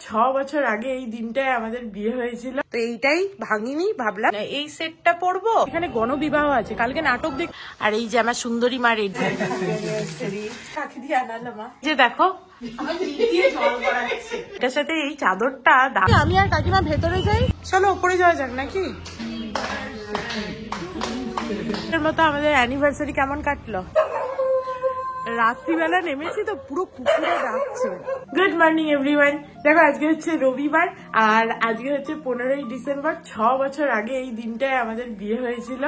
6 বছর আগে এই দিনটায় আমাদের বিয়ে হয়েছিল, তো এইটাই ভাঙিনি, ভাবলাম এই সেটটা পরবো। এখানে গণবিবাহ আছে, কালকে নাটক দেখ। আর এই যে আমার সুন্দরী মা রেডি, যে দেখো এটার সাথে এই চাদরটা। আমি আর কাকিমা ভেতরে যাই, চলো উপরে যাওয়া যাক নাকি। এর মতো আমাদের অ্যানিভার্সারি কেমন কাটলো? রাত্রিবেলা নেমেছি তো পুরো কুকুরে ডাকছে। Good morning everyone. দেখো আজকে হচ্ছে রবিবার, আর আজকে হচ্ছে 15ই ডিসেম্বর। 6 বছর আগে এই দিনটায় আমাদের বিয়ে হয়েছিল।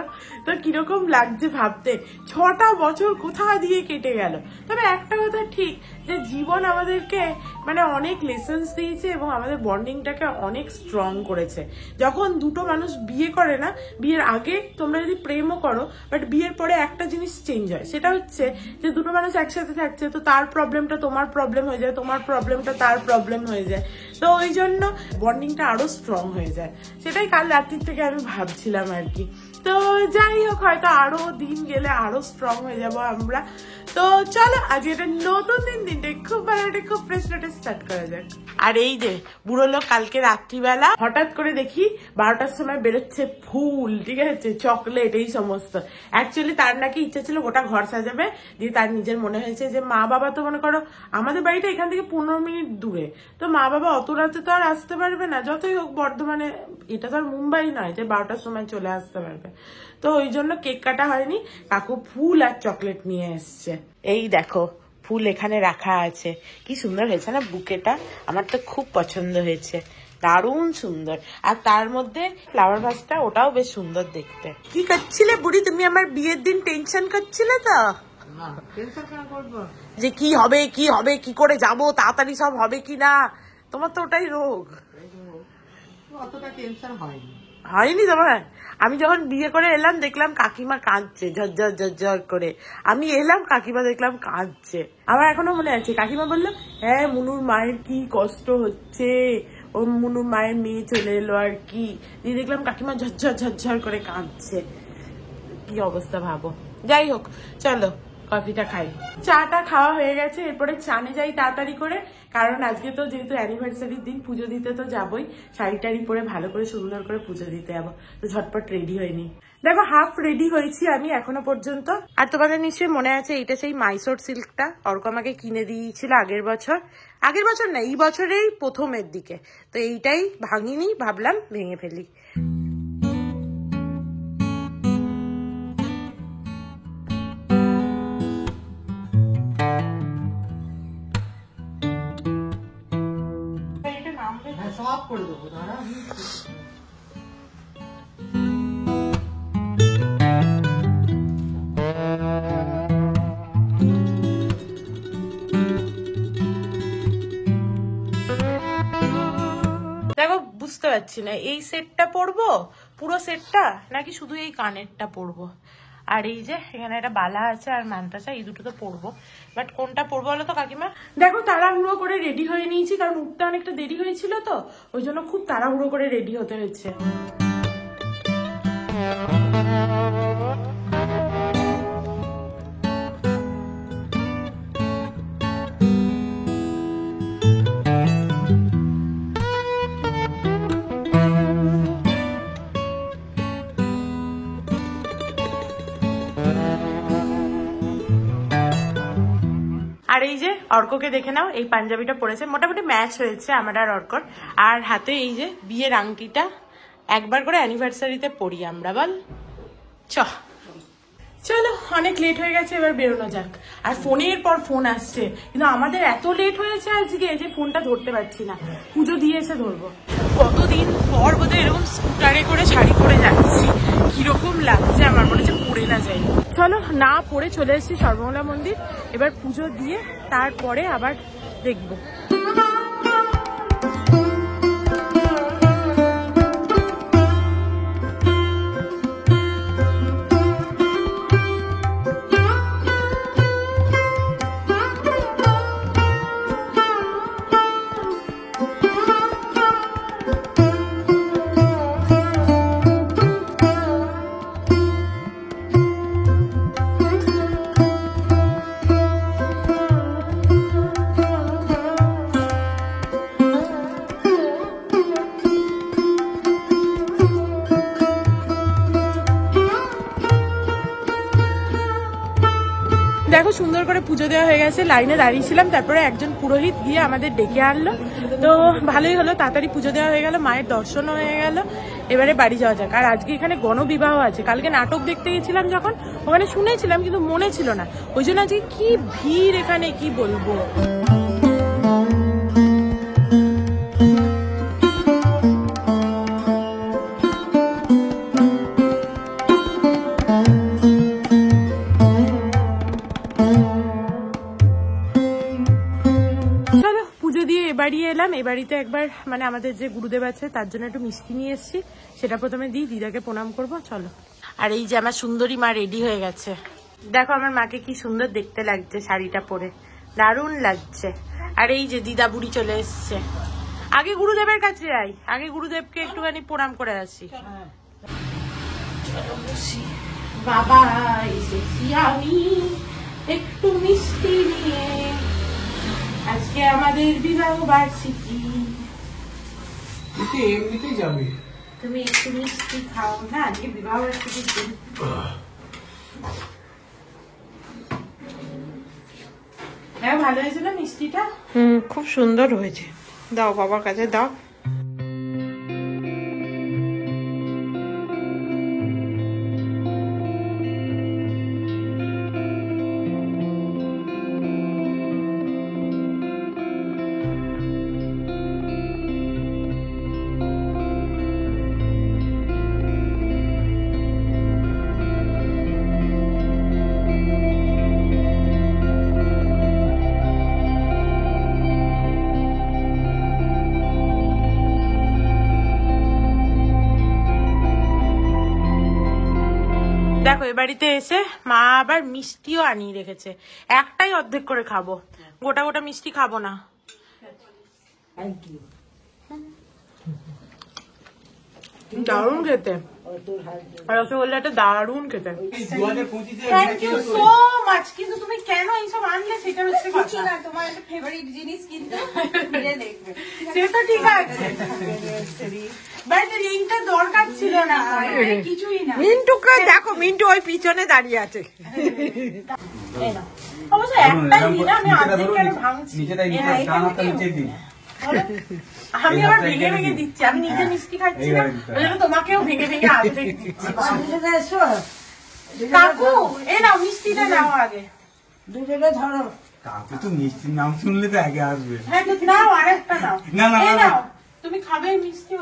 তো কিরকম লাগছে ভাবতে, 6টা বছর কোথা দিয়ে কেটে গেল। তবে একটা কথা ঠিক, যে জীবন আমাদেরকে মানে অনেক লেসন্স দিয়েছে এবং আমাদের বন্ডিংটাকে অনেক স্ট্রং করেছে। যখন দুটো মানুষ বিয়ে করে না, বিয়ের আগে তোমরা যদি প্রেমও করো, বাট বিয়ের পরে একটা জিনিস চেঞ্জ হয়, সেটা হচ্ছে যে দুটো মানুষ একসাথে থাকছে, তো তার প্রবলেমটা তোমার প্রবলেম হয়ে যায়, তোমার প্রবলেমটা তার প্রবলেম হয়ে যায়। তো ওই জন্য বন্ডিংটা আরো স্ট্রং হয়ে যায়। সেটাই কাল রাত্রির থেকে আমি ভাবছিলাম আর কি। তো যাই হোক, হয়তো আরো দিন গেলে আরো স্ট্রং হয়ে যাব আমরা। তো চলো আজ এটা নতুন দিনটা খুব ভালো, খুব ফ্রেশ নোটে স্টার্ট করা যাক। আর এই যে বুড়ো লোক কালকে রাত্রিবেলা হঠাৎ করে দেখি 12টার সময় বেরোচ্ছে ফুল, ঠিক আছে, চকলেট, এই সমস্ত। অ্যাকচুয়ালি তার নাকি ইচ্ছা ছিল গোটা ঘর সাজাবে, দিয়ে তার নিজের মনে হয়েছে যে মা বাবা তো মনে করো আমাদের বাড়িটা এখান থেকে 15 মিনিট দূরে, তো মা বাবা অত রাতে তো আর আসতে পারবে না, যতই হোক বর্ধমানে, এটা তো আর মুম্বাই নয় যে 12টার সময় চলে আসতে পারবে। তো ওই জন্য কেক কাটা হয়নি, কাকু ফুল আর চকলেট নিয়ে এসছে। এই দেখো ফুল এখানে রাখা আছে, কি সুন্দর হয়েছে না বুকেটা, আমার তো খুব পছন্দ হয়েছে, দারুণ সুন্দর। আর তার মধ্যে ফ্লাওয়ার ভাসটা, ওটাও বেশ সুন্দর দেখতে। কি করছিলে বুড়ি তুমি? আমার বিয়ের দিন টেনশন করছিলে তো যে কি হবে কি হবে, কি করে যাব, তাড়াতাড়ি সব হবে কি না, তোমার তো ওটাই রোগ। অতটা টেনশন হয়নি তোমার? আমি যখন বিয়ে করে এলাম দেখলাম কাকিমা কাঁদছে ঝরঝর ঝরঝর করে, আমি এলাম কাকিমা দেখলাম কাঁদছে। আমার এখনো মনে আছে, কাকিমা বললো হ্যাঁ মুনুর মায়ের কি কষ্ট হচ্ছে, ও মুনুর মায়ের মেয়ে চলে এলো আর কি, দিয়ে দেখলাম কাকিমা ঝরঝর ঝরঝর করে কাঁদছে। কি অবস্থা ভাবো। যাই হোক চলো কফিটা খাই। চাটা খাওয়া হয়ে গেছে, এরপরে চানে যাই তাড়াতাড়ি করে, কারণ আজকে তো যেহেতু অ্যানিভার্সারির দিন, পুজো দিতে তো যাবোই, শাড়ি টাড়ি পরে ভালো করে সুন্দর করে পুজো দিতে যাবো। তো ঝটপট রেডি হয়নি, দেখো হাফ রেডি হয়েছি আমি এখনো পর্যন্ত। আর তোমাদের নিশ্চয়ই মনে আছে, এইটা সেই মাইসোর সিল্কটা অর্ক আমাকে কিনে দিয়েছিল আগের বছর না, এই বছরেই প্রথমের দিকে। তো এইটাই ভাঙিনি, ভাবলাম ভেঙে ফেলি। সব করে দেবো দাঁড়া। দেখো বুঝতে পারছি না এই সেটটা পরবো পুরো সেটটা, নাকি শুধু এই কানেরটা পরবো। আর এই যে এখানে একটা বালা আছে আর মান্তাসা, এই দুটো তো পরবো, বাট কোনটা পরবো বলো তো কাকিমা? দেখো তাড়াহুড়ো করে রেডি হয়ে নিয়েছি, কারণ উঠতে অনেকটা দেরি হয়েছিল, তো ওই জন্য খুব তাড়াহুড়ো করে রেডি হতে হয়েছে। আর এই যে অর্ককে দেখে নাও, এই পাঞ্জাবিটা পরেছে, মোটামুটি ম্যাচ হয়েছে আমার আর অর্কর। আর হাতে এই যে বিয়ের আংটিটা, একবার করে অ্যানিভার্সারিতে পরি আমরা, বল চলো অনেক লেট হয়ে গেছে, এবার বেরোনো যাক। আর ফোনের পর ফোন আসছে, কিন্তু আমাদের এত লেট হয়েছে আজকে যে ফোনটা ধরতে পারছি না, পুজো দিয়ে এসে ধরবো। কতদিন পর বোধহয় এরকম স্কুটারে করে শাড়ি পরে যাচ্ছি, কিরকম লাগছে আমার, মনে হচ্ছে পরে না যাই। চলো না পরে চলে এসেছি সর্বমঙ্গলা মন্দির, এবার পুজো দিয়ে তারপরে আবার দেখবো। দেখো সুন্দর করে পুজো দেওয়া হয়ে গেছে, লাইনে দাঁড়িয়েছিলাম, তারপরে একজন পুরোহিত গিয়ে আমাদের ডেকে আনলো। তো ভালোই হলো, তাড়াতাড়ি পুজো দেওয়া হয়ে গেল, মায়ের দর্শনও হয়ে গেল। এবারে বাড়ি যাওয়া যাক। আর আজকে এখানে গণবিবাহ আছে, কালকে নাটক দেখতে গেছিলাম যখন, ওখানে শুনেছিলাম কিন্তু মনে ছিল না, ওই জন্য আজকে কি ভিড় এখানে কি বলবো। এবাড়ি এলাম, এ বাড়িতে একবার মানে আমাদের যে গুরুদেব আছে তার জন্য একটু মিষ্টি নিয়ে এসেছি, সেটা প্রথমে দিই, দিদাকে প্রণাম করবো। চলো। আর এই যে আমার সুন্দরী মা রেডি হয়ে গেছে, দেখো আমার মাকে কি সুন্দর দেখতে লাগছে শাড়িটা পরে, দারুণ লাগছে। আর এই যে দিদা বুড়ি চলে এসছে। আগে গুরুদেবের কাছে যাই, আগে গুরুদেবকে একটুখানি প্রণাম করে আসি। চলো বসি। বাবা এসেছি আমি একটু মিষ্টি নিয়ে, আজকে আমাদের বিবাহ বার্ষিকী। এমনিতেই যাবে, তুমি একটু মিষ্টি খাও না, আজকে বিবাহ বার্ষিকীর দিন। ভালো হয়েছে না মিষ্টিটা? খুব সুন্দর হয়েছে। দাও বাবার কাছে দাও। দেখো এ বাড়িতে এসে মা আবার মিষ্টিও আনিয়ে রেখেছে, একটাই অর্ধেক করে খাবো, গোটা গোটা মিষ্টি খাবো না। দারুণ খেতে, রসগোল্লাটা দারুণ খেতে। Thank you so much. কিন্তু তুমি কেন এইসব আনলে সেটা হচ্ছে কথা না, তোমার একটা ফেভারিট জিনিস কিন্তু সেটা ঠিক আছে, বাট রিংটা দরকার ছিল না, কিছুই না। মিন্টুকে দেখো, মিন্টু ওই পিছনে দাঁড়িয়ে আছে। অবশ্য একটাই দিন, আমি অর্ধেক কেন ভাঙছি? আমি আবার ভেঙে ভেঙে দিচ্ছি, আমি নিজে মিষ্টি খাচ্ছি না, ওই জন্য তোমাকেও ভেঙে ভেঙে অর্ধেক দিচ্ছি। কাকু এ নাও মিষ্টিটা নাও আগে, দুটোটা ধরো। কাকু তো মিষ্টির নাম শুনলে তো আগে আসবে। হ্যাঁ নাও, আরেকটা নাও। না না নাও, তুমি খাবে মিষ্টি,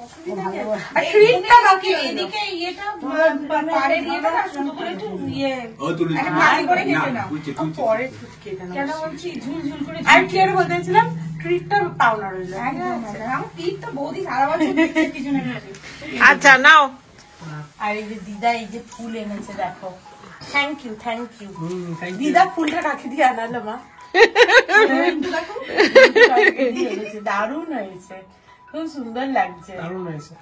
অসুবিধা নেই। আর ট্রিটটা বাকি, এদিকে ইয়েটা পারে দিয়ে দাও, শুধু করে একটু ইয়ে একটা ভাজি করে খেতে নাও, পরে খেতে নাও। কেন বলছি ঝুলঝুল করে। আর কি আর বলতেছিলাম, ট্রিটটা পাও না রইল। আমার ট্রিট তো বৌদি সারা বছর কিছু না। আচ্ছা নাও। আর এই যে দিদা এই যে ফুল এনেছে দেখো, থ্যাংক ইউ থ্যাংক ইউ। দিদা ফুলটা কাকে দিয়ে আনালো মা? দারুণ হয়েছে, খুব সুন্দর লাগছে, দারুণ হয়েছে।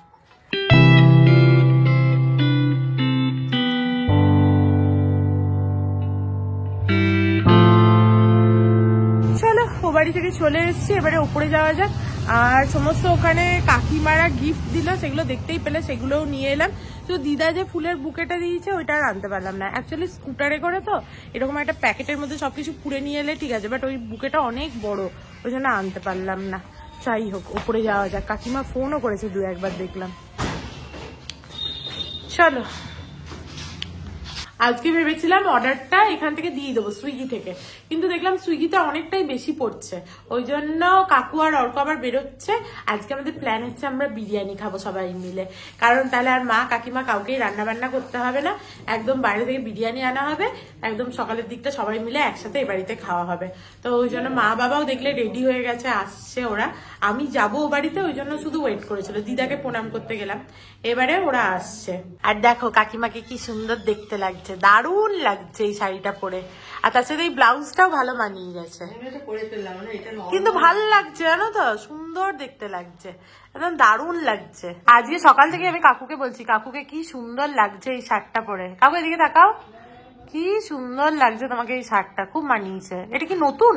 চলো ও বাড়ি থেকে চলে এসেছি, এবারে উপরে যাওয়া যাক। আর সমস্ত ওখানে কাকিমারা গিফট দিল, সেগুলো দেখতেই পেলে, সেগুলোও নিয়ে এলাম। তো দিদা যে ফুলের বুকেটা দিয়েছে ওইটা আর আনতে পারলাম না, অ্যাকচুয়ালি স্কুটারে করে তো এরকম একটা প্যাকেটের মধ্যে সবকিছু পুড়ে নিয়ে এলে ঠিক আছে, বাট ওই বুকেটা অনেক বড়, ওই জন্য আনতে পারলাম না। যাই হোক উপরে যাওয়া যাক, কাকিমা ফোনও করেছে দু একবার দেখলাম। চলো। আজকে ভেবেছিলাম অর্ডারটা এখান থেকে দিয়ে দেবো সুইগি থেকে, কিন্তু দেখলাম সুইগিতে অনেকটাই বেশি পড়ছে, ওই জন্য কাকু আর অর্ক আবার বেরোচ্ছে। আজকে আমাদের প্ল্যান হচ্ছে আমরা বিরিয়ানি খাবো সবাই মিলে, কারণ তাহলে আর মা কাকিমা কাউকেই রান্না বান্না করতে হবে না, একদম বাইরে থেকে বিরিয়ানি আনা হবে, একদম সকালের দিকটা সবাই মিলে একসাথে এই বাড়িতে খাওয়া হবে। তো ওই জন্য মা বাবাও দেখলে রেডি হয়ে গেছে, আসছে ওরা। আমি যাবো ও বাড়িতে, ওই জন্য শুধু ওয়েট করেছিল, দিদাকে প্রণাম করতে গেলাম, এবারে ওরা আসছে। আর দেখো কাকিমাকে কি সুন্দর দেখতে লাগছে, দারুণ লাগছে এই শাড়িটা পরে, আর তার সাথে এই ব্লাউজটাও ভালো মানিয়ে গেছে, কিন্তু ভালো লাগছে জানো তো, সুন্দর দেখতে লাগছে, একদম দারুণ লাগছে। আজকে সকাল থেকে আমি কাকুকে বলছি, কাকুকে কি সুন্দর লাগছে এই শার্টটা পরে, কাকু এদিকে তাকাও, কি সুন্দর লাগছে তোমাকে এই শার্টটা, খুব মানিয়েছে। এটা কি নতুন?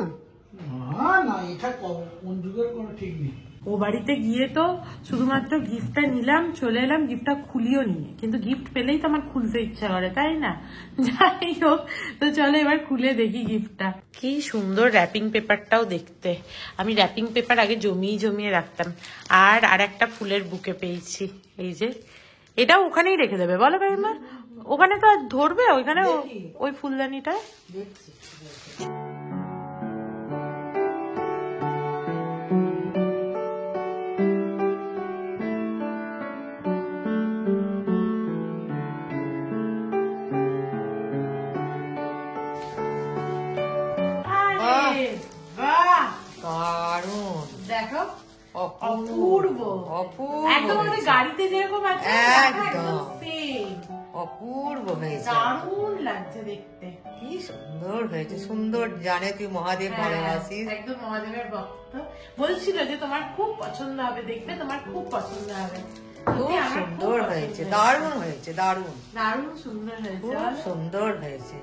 না এটা কোন যুগের কোনো ঠিক নেই। ও বাড়িতে গিয়ে তো শুধুমাত্র গিফটটা নিলাম, চলে এলাম, গিফটটা খুলিও নিয়ে, কিন্তু গিফট পেলেই তো আমার খুলতে ইচ্ছা করে, তাই না? যাই হোক, তো চলো এবার খুলে দেখি গিফটটা। কি সুন্দর র্যাপিং পেপারটাও দেখতে। আমি র্যাপিং পেপার আগে জমিয়ে জমিয়ে রাখতাম। আর একটা ফুলের বুকে পেয়েছি, এই যে। এটাও ওখানেই রেখে দেবে বলো কাকিমা? ওখানে তো আর ধরবে ওইখানে ওই ফুলদানিটা। দেখছি দারুণ দেখো অপূর্ব একদম আমাদের গাড়িতে যেরকম আছে একদম same। অপূর্ব হয়েছে, দারুণ লাগছে দেখতে। কি সুন্দর হয়েছে, সুন্দর। জানে তুই মহাদেব ভালোবাসিস। একদম মহাদেবের ভক্ত। বলছিল যে তোমার খুব পছন্দ হবে, দেখবে তোমার খুব পছন্দ হবে। খুব সুন্দর হয়েছে, দারুণ হয়েছে, দারুণ দারুণ সুন্দর হয়েছে, খুব সুন্দর হয়েছে।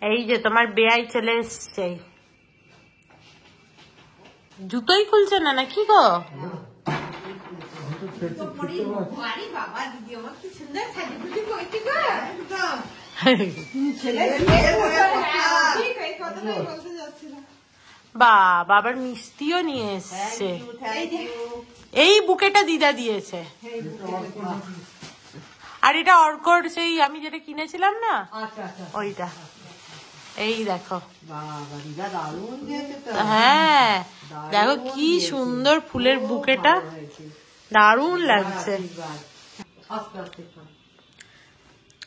এই যে তোমার বেয়াই চলে এসছে। জুতোই খুলছে না নাকি গো? বাবার মিষ্টিও নিয়ে এসছে। এই বুকেটা দিদা দিয়েছে। আর এটা অর্কর সেই আমি যেটা কিনেছিলাম না, ওইটা। এই দেখো, হ্যাঁ দেখো কি সুন্দর ফুলের বুকেটা, দারুণ লাগছে।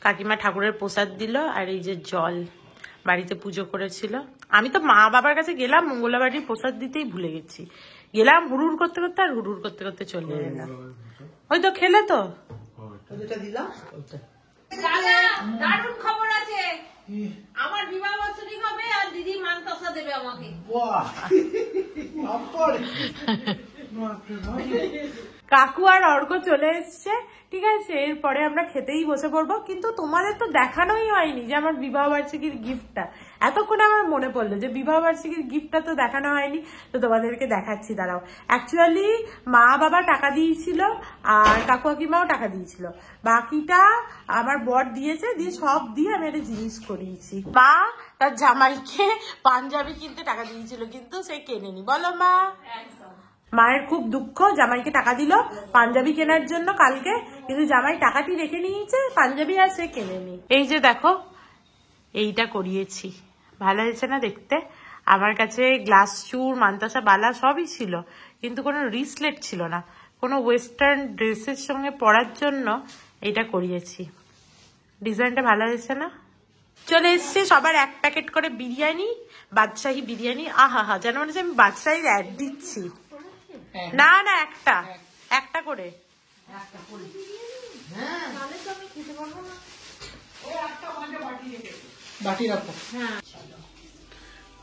কাকিমা ঠাকুরের প্রসাদ দিল, আর এই যে জল, বাড়িতে পুজো করেছিল। আমি তো মা বাবার কাছে গেলাম, মঙ্গলাবাড়ির প্রসাদ দিতেই ভুলে গেছি। গেলাম হুড়ুর করতে করতে, আর হুড়ুর করতে করতে চলে এলাম। ওই তো খেলে তো দিলাম। দারুণ খবর আছে, আমার বিবাহ বার্ষিকী হবে আর দিদি মানতাসা দেবে আমাকে। কাকু আর অর্ক চলে এসছে, ঠিক আছে। এরপরে আমরা খেতেই বসে পড়বো, কিন্তু তোমাদের তো দেখানোই হয়নি যে আমার বিবাহ বার্ষিকীর গিফটটা। এতক্ষণে আমার মনে পড়লো যে বিবাহ বার্ষিকীর গিফটটা তো দেখানো হয়নি, তো তোমাদেরকে দেখাচ্ছি, দাঁড়াও। অ্যাকচুয়ালি মা বাবা টাকা দিয়েছিল, আর কাকু কাকিমাও টাকা দিয়েছিল, বাকিটা আমার বর দিয়েছে। দিয়ে সব দিয়ে আমি একটা জিনিস করিয়েছি। মা তার জামাইকে পাঞ্জাবি কিনতে টাকা দিয়েছিল, কিন্তু সে কেনেনি, বলো মা? মায়ের খুব দুঃখ, জামাইকে টাকা দিল পাঞ্জাবি কেনার জন্য কালকে, কিন্তু জামাই টাকাটি রেখে নিয়েছে, পাঞ্জাবি আর সে কেনেনি। এই যে দেখো, এইটা করিয়েছি, ভালো হয়েছে না দেখতে? আমার কাছে গ্লাস চুর, মান্তাসা, বালা সবই ছিল, কিন্তু কোনো রিসলেট ছিল না। কোনো ওয়েস্টার্ন ড্রেসের সঙ্গে পরার জন্য এইটা করিয়েছি। ডিজাইনটা ভালো হয়েছে না? চলে এসছে সবার এক প্যাকেট করে বিরিয়ানি, বাদশাহী বিরিয়ানি। আহা হা, যেন মনে হচ্ছে আমি বাদশাহীর অ্যাড দিচ্ছি। না না, একটা করে। বাটি রাখো।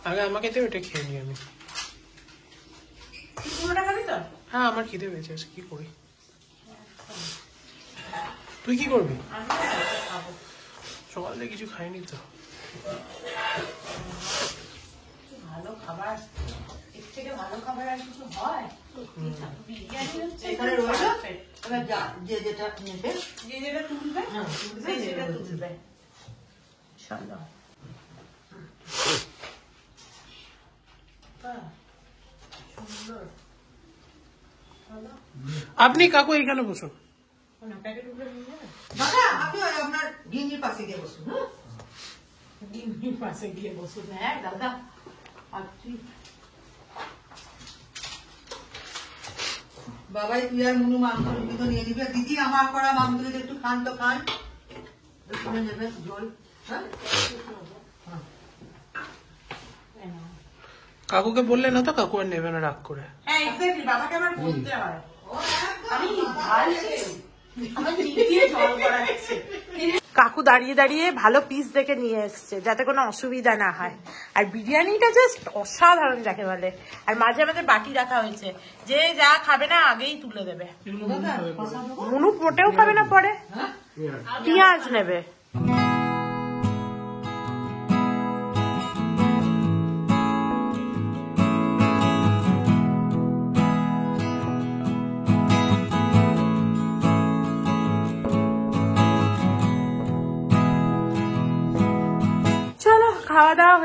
আগে আমাকে দেবে, এটা খেয়ে নিই আমি। হ্যাঁ, আমার খিদে পেয়েছে, কি করি? তুই কি করবি? সকালে কিছু খাইনি তো। ভালো খাবার, এর থেকে ভালো খাবার আর কিছু হয়? বিরিয়ানি হচ্ছে এখানে রইলো, এবার যে যেটা নেবে, যে যেটা তুলবে সে সেটা তুলবে। চলো। সুন্দর। আপনি কাকু এখানে বসুন। দাদা আপনি ওই আপনার গিন্নির পাশে গিয়ে বসুন। গিন্নির পাশে গিয়ে বসুন। হ্যাঁ দাদা, বাবাই তুই আর মুনু মাংস রুটি তো নিয়ে নিবে, দিদি আমার করা মাংস যদি একটু খান তো খান, একটু নেবে ঝোল। হ্যাঁ, কাকুকে বললে না তো, কাকু আর নেবে না রাগ করে। হ্যাঁ এক্স্যাক্টলি, বাবাকে আমার বলতে হয়। আমি ঢালছি, আমার জিভ দিয়ে জল গড়াচ্ছে। কাকু দাঁড়িয়ে দাঁড়িয়ে ভালো পিস দেখে নিয়ে এসছে, যাতে কোনো অসুবিধা না হয়। আর বিরিয়ানিটা জাস্ট অসাধারণ যাকে বলে। আর মাঝে মাঝে বাটি রাখা হয়েছে, যে যা খাবে না আগেই তুলে দেবে। মুনু মোটেও খাবে না, পরে পেঁয়াজ নেবে।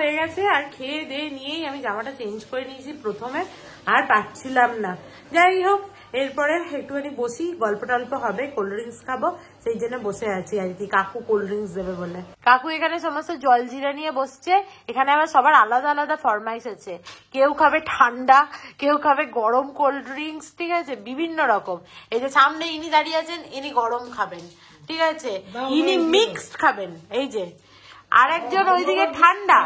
হয়ে গেছে, আর খেয়ে দিয়ে নিয়েই আমি জামাটা চেঞ্জ করে নিয়েছি প্রথমে, আর পারছিলাম না। যাই হোক, এরপরে একটুখানি বসি, গল্প টল্প হবে, কোল্ড ড্রিঙ্কস খাবো, সেই জন্য বসে আছি আর কি। কাকু কোল্ড ড্রিঙ্কস দেবে বলে। কাকু এখানে সমস্ত জল জিরা নিয়ে বসছে। এখানে আবার সবার আলাদা আলাদা ফরমাইশ আছে, কেউ খাবে ঠান্ডা, কেউ খাবে গরম কোল্ড ড্রিঙ্কস, ঠিক আছে, বিভিন্ন রকম। এই যে সামনে ইনি দাঁড়িয়ে আছেন, ইনি গরম খাবেন, ঠিক আছে, ইনি মিক্সড খাবেন, এই যে, আর একজন ওইদিকে ঠান্ডা,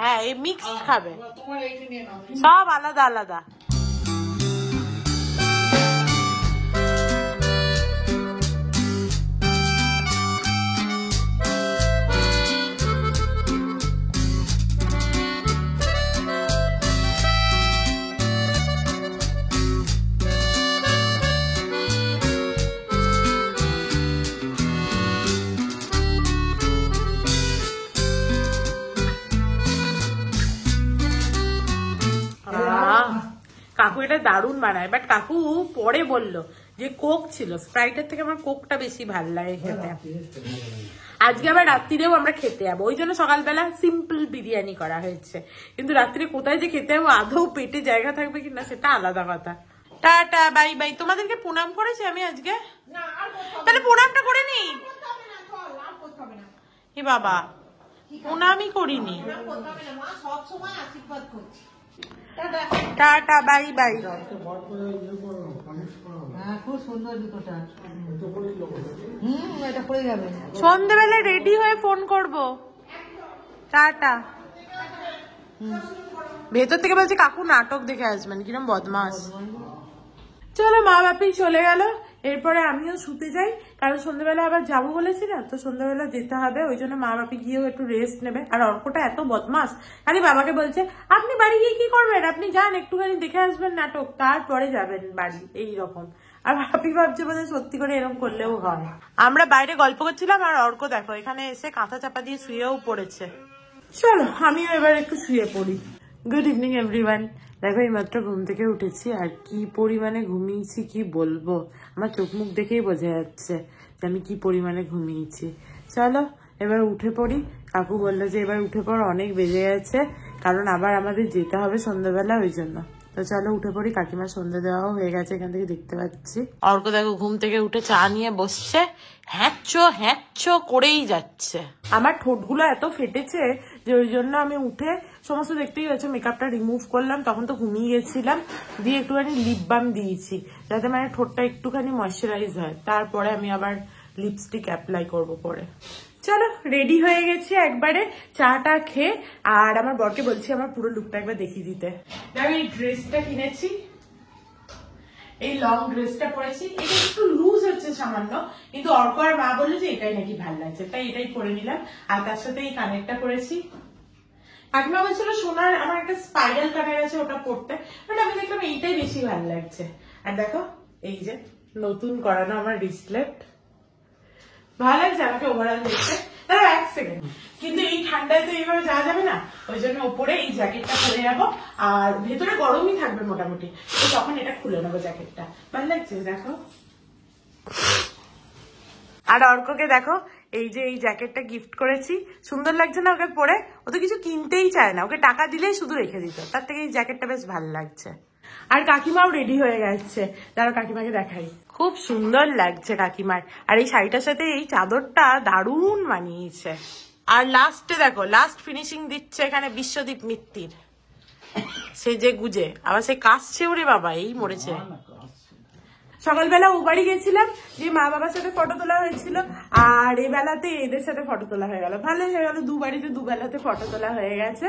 হ্যাঁ এই মিক্সড খাবে, সব আলাদা আলাদা। কাকু এটা দারুণ বানায়, বাট কাকু পরে বললো যে কোক ছিল, স্প্রাইটের থেকে আমার কোকটা বেশি ভালো লাগে খেতে। আজকে আবার রাত্রিরেও আমরা খেতে যাবো, ওই জন্য সকালবেলা সিম্পল বিরিয়ানি করা হয়েছে, কিন্তু রাত্রে কোথায় যে খেতে যাবো, আদৌ পেটে জায়গা থাকবে কিনা সেটা আলাদা কথা। Tata bye bye. তোমাদেরকে প্রণাম করেছি আমি আজকে, তাহলে প্রণামটা করে নি। এ বাবা, প্রণামই করিনি। Tata bye bye. খুব সুন্দর জুতোটা, এটা পরে যাবে। সন্ধ্যেবেলা রেডি হয়ে ফোন করব। টাটা। ভেতর থেকে বলছে কাকু নাটক দেখে আসবেন, কিরম বদমাস। চলো, মা বাপি চলে গেল, এরপরে আমিও শুতে যাই, কারণ সন্ধ্যাবেলা আবার যাবো বলেছি না, তো সন্ধ্যাবেলা যেতে হবে, ওই জন্য মা বাপি গিয়েও একটু রেস্ট নেবে। আর অর্কটা এত বদমাস, খালি বাবাকে বলছে আপনি বাড়ি গিয়ে কি করবেন, আপনি যান একটুখানি দেখে আসবেন নাটক, তারপরে যাবেন বাড়ি, এইরকম। আর বাপি ভাবছে বোধহয় সত্যি করে এরকম করলেও হয়। আমরা বাইরে গল্প করছিলাম, আর অর্ক দেখো এখানে এসে কাঁথা চাপা দিয়ে শুয়েও পড়েছে। চলো আমিও এবার একটু শুয়ে পড়ি। Good evening everyone. দেখো এইমাত্র ঘুম থেকে উঠেছি, আর কি পরিমাণে ঘুমিয়েছি কি বলবো, আমার চোখ মুখ দেখেই বোঝা যাচ্ছে যে আমি কি পরিমাণে ঘুমিয়েছি। চলো এবার উঠে পড়ি। কাকু বললো যে এবার উঠে পড়, অনেক বেজে গেছে, কারণ আবার আমাদের যেতে হবে সন্ধ্যাবেলা, ওই জন্য। তো চলো উঠে পড়ি। কাকিমা সন্ধ্যা দেওয়াও হয়ে গেছে, এখান থেকে দেখতে পাচ্ছি। অর্ক দেখো ঘুম থেকে উঠে চা নিয়ে বসছে, হ্যাঁচো হ্যাঁচো করেই যাচ্ছে। আমার ঠোঁটগুলো এত ফেটেছে যে ওই জন্য আমি উঠে সমস্ত দেখতেই পাচ্ছ মেকআপটা রিমুভ করলাম, তখন তো ঘুমিয়ে গেছিলাম, দিয়ে একটুখানি লিপ বাম দিয়েছি যাতে মানে ঠোঁটটা একটুখানি ময়শ্চারাইজ হয়, তারপরে আমি আবার লিপস্টিক অ্যাপ্লাই করবো পরে। চলো রেডি হয়ে গেছি একবারে, চাটা খেয়ে। আর আমার বরকে বলছি আমার পুরো লুকটা একবার দেখিয়ে দিতে। আমি এই ড্রেসটা কিনেছি, এই লং ড্রেসটা পরেছি, এটা একটু লুজ হচ্ছে সামান্য, কিন্তু অর্ক আর মা বললো যে এটাই নাকি ভালো লাগছে, তাই এটাই পরে নিলাম। আর তার সাথে এই কানেরটা পরেছি। কাকিমা বলছিল সোনার আমার একটা স্পাইরাল কানের আছে, ওটা পরতে, বাট আমি দেখলাম এইটাই বেশি ভালো লাগছে। আর দেখো এই যে নতুন করানো আমার রিস্টলেট, ভালো লাগছে আমাকে ওভারঅল দেখতে। দাঁড়া এক সেকেন্ড, কিন্তু এই ঠান্ডায় তো এইভাবে যাওয়া যাবে না, ওই জন্য ওপরে এই জ্যাকেটটা পরে যাবো, আর ভেতরে গরমই থাকবে মোটামুটি, তো তখন এটা খুলে নেবো জ্যাকেটটা। ভালো লাগছে দেখো। আর অর্ককে দেখো এই যে এই জ্যাকেটটা গিফট করেছি, সুন্দর লাগছে না ওকে পরে? ও তো কিছু কিনতেই চায় না, ওকে টাকা দিলেই শুধু রেখে দিত, তার থেকে এই জ্যাকেটটা বেশ ভালো লাগছে। আর কাকিমাও রেডি হয়ে গেছে, তারা কাকিমাকে দেখাই, খুব সুন্দর লাগছে কাকিমার। আর এই শাড়িটার সাথে এই চাদরটা দারুণ মানিয়েছে। আর লাস্টে দেখো, লাস্ট ফিনিশিং দিচ্ছে এখানে বিশ্বদীপ মিত্তির, সে যে গুজে আবার সে কাশছে, ওরে বাবা এই মরেছে। সকালবেলা ও বাড়ি গেছিলাম, যে মা বাবার সাথে ফটো তোলা হয়েছিল, আর এই বেলাতে এদের সাথে ফটো তোলা হয়ে গেল, ভালো হয়ে গেল, দু বাড়িতে দুবেলাতে ফটো তোলা হয়ে গেছে।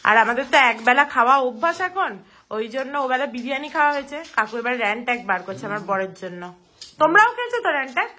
আর আমাদের তো একবেলা খাওয়া অভ্যাস এখন, ওই জন্য ওবেলা বিরিয়ানি খাওয়া হয়েছে। কাকু এবার র্যান্ট্যাক বার করছে আমার বরের জন্য। তোমরাও খেয়েছো তো র্যান্ট্যাক?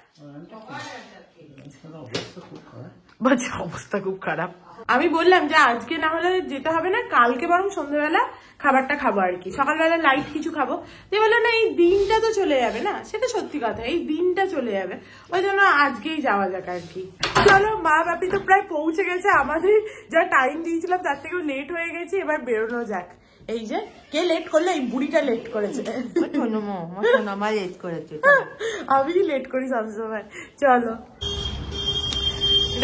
বলছে অবস্থা খুব খারাপ। আমি বললাম যে আজকে না হলে যেতে হবে না, কালকে বরং সন্ধ্যাবেলা খাবারটা খাবো আর কি, সকালবেলা লাইট কিছু খাবো। যে বললো না এই দিনটা তো চলে যাবে না, সেটা সত্যি কথা, এই দিনটা চলে যাবে, ওই জন্য আজকেই যাওয়া যাক আর কি। চলো, মা বাপি তো প্রায় পৌঁছে গেছে, আমাদের যা টাইম দিয়েছিলাম তার থেকেও লেট হয়ে গেছে, এবার বেরোনো যাক। এই যে কে লেট করলে? এই বুড়িটা লেট করেছে, আমি লেট করি সবসময়। চলো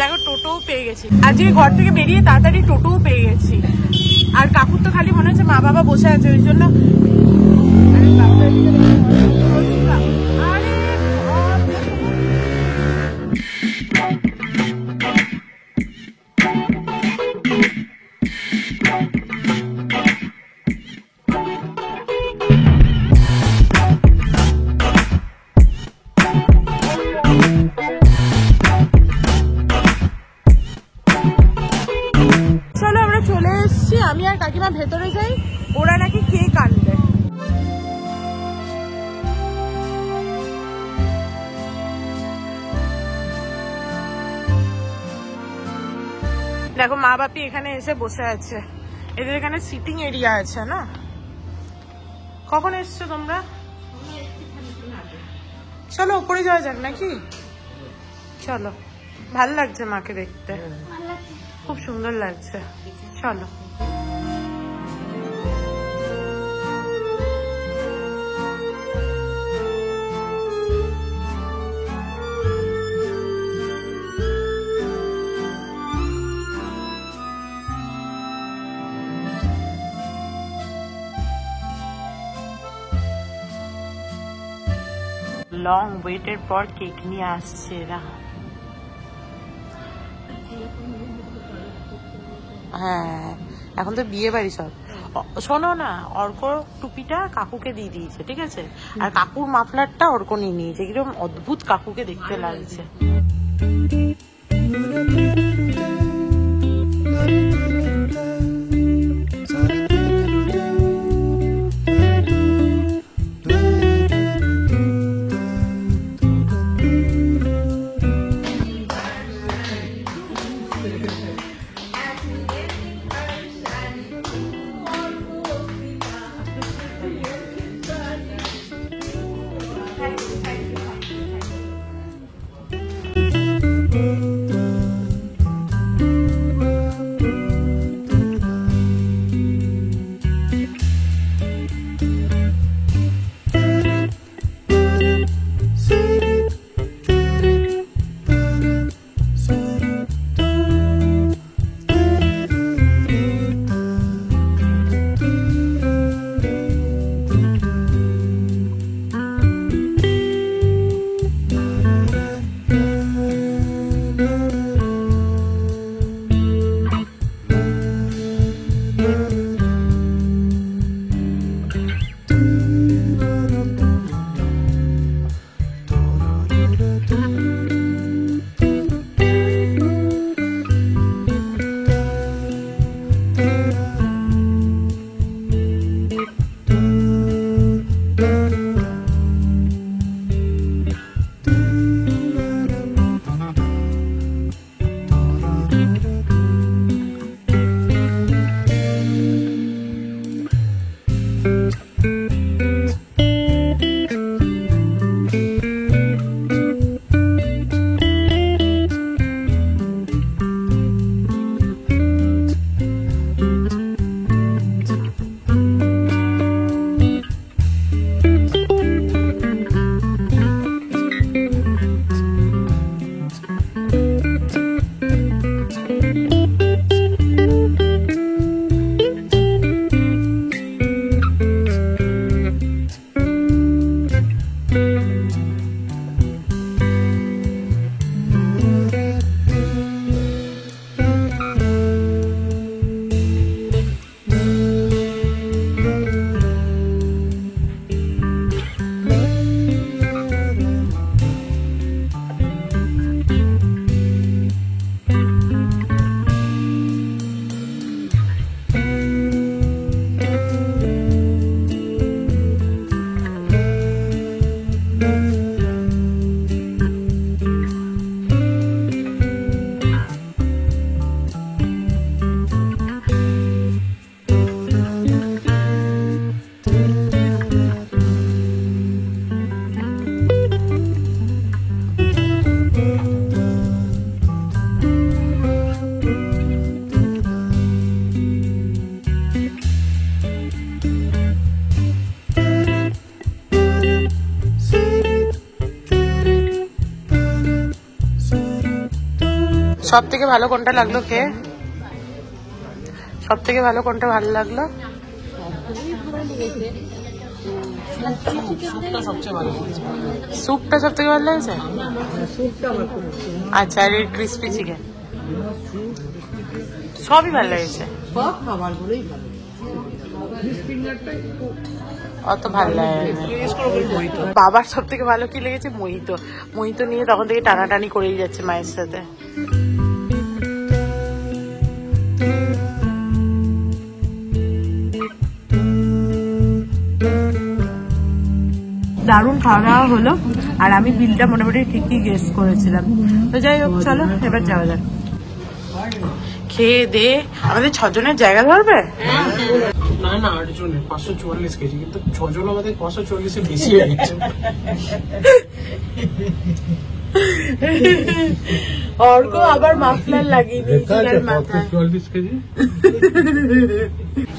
দেখো টোটোও পেয়ে গেছি, আজকে ঘর থেকে বেরিয়ে তাড়াতাড়ি টোটোও পেয়ে গেছি। আর কাকুর তো খালি মনে হচ্ছে মা বাবা বসে আছে ওই জন্য। চলো আমরা চলে এসেছি, আমি আর কাকিমা ভেতরে যাই, ওরা নাকি কেক আনবে। দেখো মা বাপি এখানে এসে বসে আছে, এদের এখানে সিটিং এরিয়া আছে না। কখন এসছো তোমরা? চলো উপরে যাওয়া যাক নাকি? চলো, ভাল লাগছে মাকে দেখতে, খুব সুন্দর লাগছে, চলো। লং ওয়েটের পর কেক নিয়ে আসছে এরা। হ্যাঁ, এখন তো বিয়ে বাড়ি সব। শোনো না, অর্ক টুপিটা কাকুকে দিয়ে দিয়েছে, ঠিক আছে? আর কাকুর মাফলারটা অর্ক নিয়ে নিয়েছে। কিরকম অদ্ভুত কাকুকে দেখতে লাগছে। সব থেকে ভালো কোনটা লাগলো কে? সব থেকে ভালো কোনটা ভালো লাগলো? স্যুপটা সব থেকে ভালো লেগেছে। আচ্ছা, আর এই ক্রিসপি চিকেন সবই ভালো লেগেছে। সব খাবারগুলোই ভালো। অত ভালো লাগে বাবার সব থেকে ভালো কি লেগেছে? মোহিতো। মোহিতো নিয়ে তখন থেকে টানাটানি করেই যাচ্ছে মায়ের সাথে। দারুণ খাওয়া দাওয়া হলো, আর আমি বিলটা মোটামুটি ঠিকই গেস করেছিলাম। তো যাই হোক, চলো এবার যাওয়া যাক। খেয়ে দে আমাদের 6 জনের জায়গা ধরবে। না না, 8 জনের 544 কেজি, কিন্তু 6 জন আমাদের 540 বেশি হয়ে গেছে। অর্ক আবার মাফলার লাগিয়ে দিয়েছে মাথায়।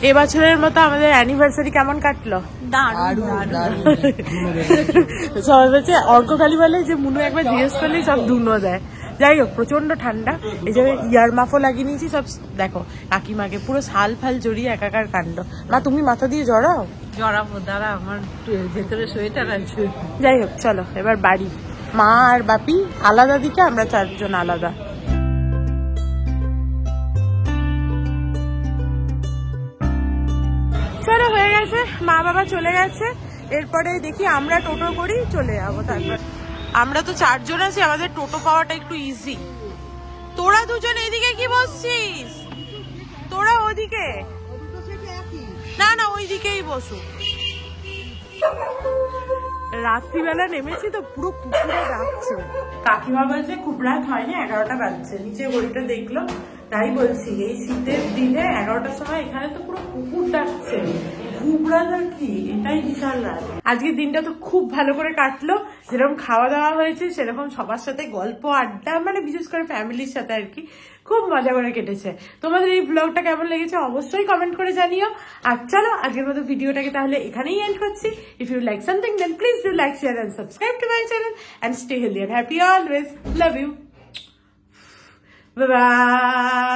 এবছরের মতো আমাদের অ্যানিভার্সারি কেমন কাটলো? সবাই বলছে, অর্ক খালি বলে যে মুনু একবার জিজ্ঞেস করলেই সব ধুনো দেয়। যাই হোক, প্রচন্ড ঠান্ডা, এই জায়গায় ইয়ার মাফও লাগিয়ে নিয়েছি সব। দেখো কাকিমাকে পুরো শাল ফাল জড়িয়ে একাকার কাণ্ড। মা তুমি মাথা দিয়ে জড়াও। জড়াবো, দাঁড়া, আমার ভেতরে সোয়েটার আছে। যাই হোক, চলো এবার বাড়ি। মা আর বাপি আলাদা দিকে, আমরা 4 জন আলাদা। চলো, হয়ে গেছে, মা বাবা চলে গেছে। এরপরে দেখি আমরা টোটো করি, চলে যাবো। তারপর আমরা তো 4 জন আছি, আমাদের টোটো পাওয়াটা একটু ইজি। তোরা দুজন এদিকে কি বসছিস? তোরা ওদিকে না, না ওইদিকেই বসো। রাত্রিবেলা নেমেছি তো পুরো কুকুরে ডাকছে। কাকিমা বলছে খুব রাত হয়নি, 11টা বাজছে। নিচে ঘড়িটা দেখলো, তাই বলছি এই শীতের দিনে 11টার সময় এখানে তো পুরো কুকুর ডাকছে। খুব রাত আর কি, এটাই বিশাল রাত। আজকের দিনটা তো খুব ভালো করে কাটলো। যেরকম খাওয়া দাওয়া হয়েছে, সেরকম সবার সাথে গল্প আড্ডা, মানে বিশেষ করে ফ্যামিলির সাথে আর কি, খুব মজা করে কেটেছে। তোমাদের এই ব্লগটা কেমন লেগেছে অবশ্যই কমেন্ট করে জানিও। আর চলো আজকের মতো ভিডিওটাকে তাহলে এখানেই এন্ড করছি। If you like something then please do like, share and subscribe to my channel and stay healthy and happy always. Love you, bye by.